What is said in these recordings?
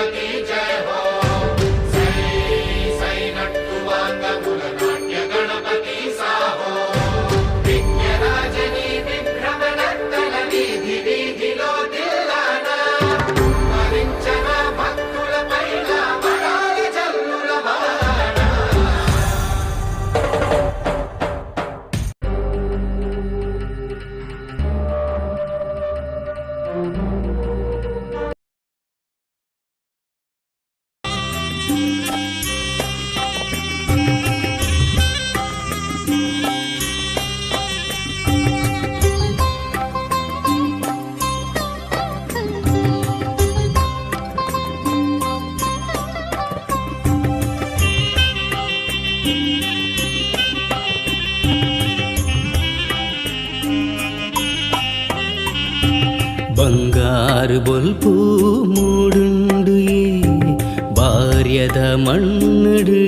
गणपति जय हो सै नट्टु वांगमुल नाट्य गणपति साहो विघ्नराजनी विभ्रमणत्तल वीधि वीधिलो दिल्लाना मरिंचन भक्तुल पैन वराल जल्लुल वाण ಬಂಗಾರು ಬೊಲ್ಪು ಮೂಡುಂಡು ಭಾರ್ಯದ ಮಣ್ಣುಡು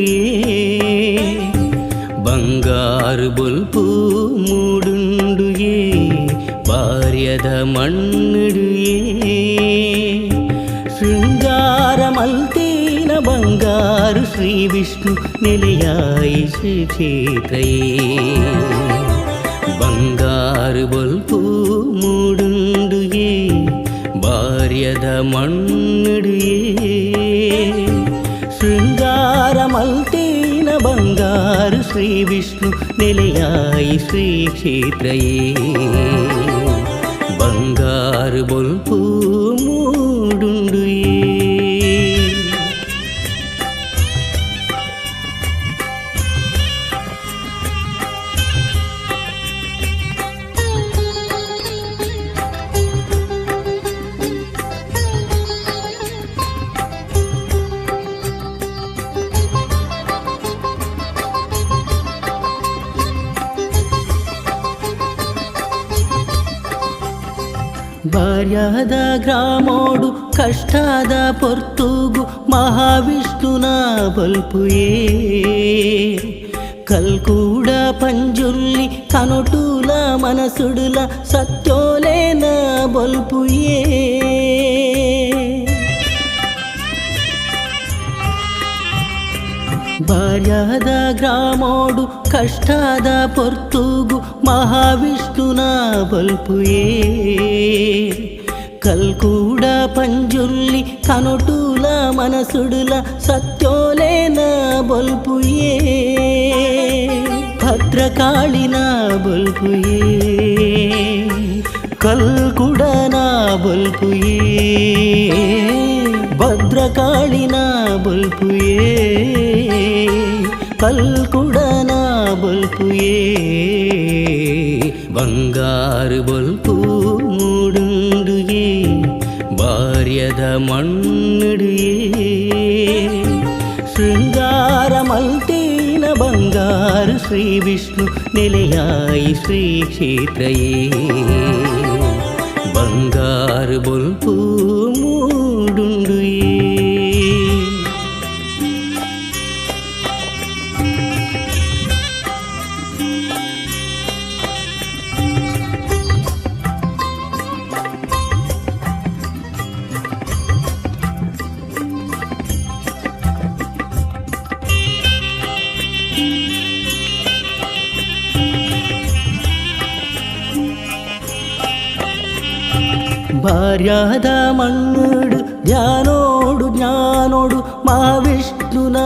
ಬಂಗಾರು ಬೊಲ್ಪು ಮೂಡುಂಡು ಭಾರ್ಯದ ಮಣ್ಣುಡು ಶೃಂಗಾರ ಮಲ್ತೇನ ಬಂಗಾರು ಶ್ರೀ ವಿಷ್ಣು ನೆಲೆಯಾಯಿ ಶ್ರೀ ಕ್ಷೇತ್ರಯೇ ಬಂಗಾರು ಬೊಲ್ಪು ಮೂಡುಂಡು ಭಾರ್ಯದ ಮಣ್ಣುಡು ಶೃಂಗಾರ ಮಲ್ತೇನ ಬಂಗಾರು ಶ್ರೀ ವಿಷ್ಣು ನೆಲೆಯಾಯಿ ಶ್ರೀ ಕ್ಷೇತ್ರಯೇ ಬಂಗಾರು ಬೊಲ್ಪು ಮೂಡುಂಡು ಭಾರ್ಯದ ಗ್ರಾಮೋಡು ಕಷ್ಟದ ಪೊರ್ತುಗು ಮಹಾವಿಷ್ಣುನ ಬಲ್ಪುಯೇ ಕಲ್ಕೂಡ ಪಂಜುರ್ಲಿ ಕನೊಟುಲ ಮನಸುಡುಲ ಸತ್ಯೋಲೇನ ಬಲ್ಪುಯೇ ಭಾರ್ಯದ ಗ್ರಾಮೋಡು ಕಷ್ಟದ ಪೊರ್ತುಗು ಮಹಾವಿಷ್ಣುನ ಬಲ್ಪುಯೇ ಕಲ್ಕೂಡ ಪಂಜುರ್ಲಿ ಕನೊಟುಲ ಮನಸುಡುಲ ಸತ್ಯೋಲೇನ ಬಲ್ಪುಯೇ ಭದ್ರಕಾಳಿನ ಬಲ್ಪುಯೇ ಕಲ್ಕುಡನ ಬಲ್ಪುಯೇ ಭದ್ರಕಾಳಿನ ಬಲ್ಪುಯೇ ಕಲ್ಕುಡನ ಬಲ್ಪುಯೇ ಬಂಗಾರು ಬೊಲ್ಪು ಮೂಡುಂಡು ಭಾರ್ಯದ ಮಣ್ಣುಡು ಶೃಂಗಾರ ಮಲ್ತೇನ ಬಂಗಾರು ಶ್ರೀ ವಿಷ್ಣು ನೆಲೆಯಾಯಿ ಶ್ರೀ ಕ್ಷೇತ್ರಯೇ ಬಂಗಾರು ಬೊಲ್ಪು ಮೂಡುಂಡು ಭಾರ್ಯದ ಮಣ್ಣುಡು ಧ್ಯಾನೋಡು ಜ್ಞಾನೋಡು ಮಹಾವಿಷ್ಣುನ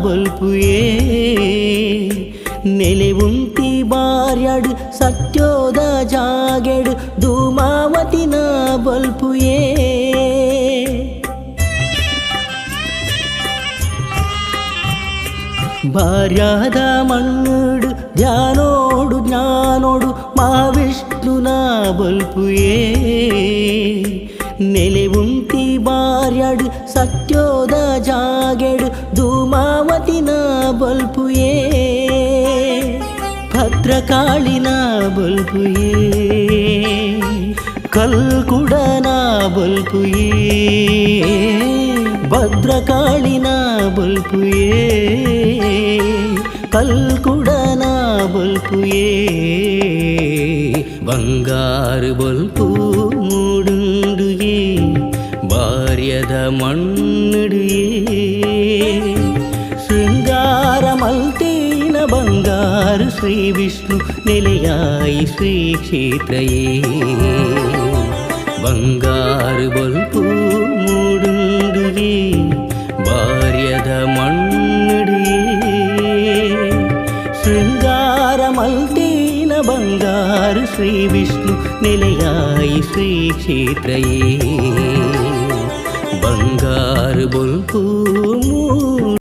ಬಲ್ಪುಯೇ ನೆಲೆ ಉಂತಿ ಭಾರ್ಯಡು ಸತ್ಯೋದ ಜಾಗೆಡು ಧೂಮಾವತಿನ ಬಲ್ಪುಯೇ ಭಾರ್ಯದ ಮಣ್ಣುಡು ಧ್ಯಾನೋಡು ಜ್ಞಾನೋಡು ಮಹಾವಿಷ್ಣುನ ಬಲ್ಪುಯೇ ನೆಲೆ ಉಂತಿ ಭಾರ್ಯಡು ಸತ್ಯೋದ ಜಾಗೆಡು ಧೂಮಾವತಿನ ಬಲ್ಪುಯೇ ಭದ್ರಕಾಳಿನ ಬಲ್ಪುಯೇ ಕಲ್ಕುಡನ ಬಲ್ಪುಯೇ ಭದ್ರಕಾಳಿನ ಬಲ್ಪುಯೇ ಕಲ್ಕುಡನ ಬಲ್ಪುಯೇ ಬಂಗಾರು ಬೊಲ್ಪು ಮೂಡುಂಡು ಭಾರ್ಯದ ಮಣ್ಣಿಡಿಯೇ ಶೃಂಗಾರಮಲ್ತೇನ ಬಂಗಾರು ಶ್ರೀ ವಿಷ್ಣು ನೆಲೆಯಾಯಿ ಶ್ರೀ ಕ್ಷೇತ್ರಯೇ ಬಂಗಾರು ಬಲ್ಪು ಮೂಡುಂಡುಗೆ ಭಾರ್ಯದ ಮಣ್ಣಿಡಿಯೇ ಶೃಂಗಾರಮಲ್ತೇನ ಬಂಗಾರು ಶ್ರೀ ವಿಷ್ಣು ನೆಲೆಯಾಯಿ ಶ್ರೀ ಕ್ಷೇತ್ರಯೇ ಬಂಗಾರು ಬಲ್ಪು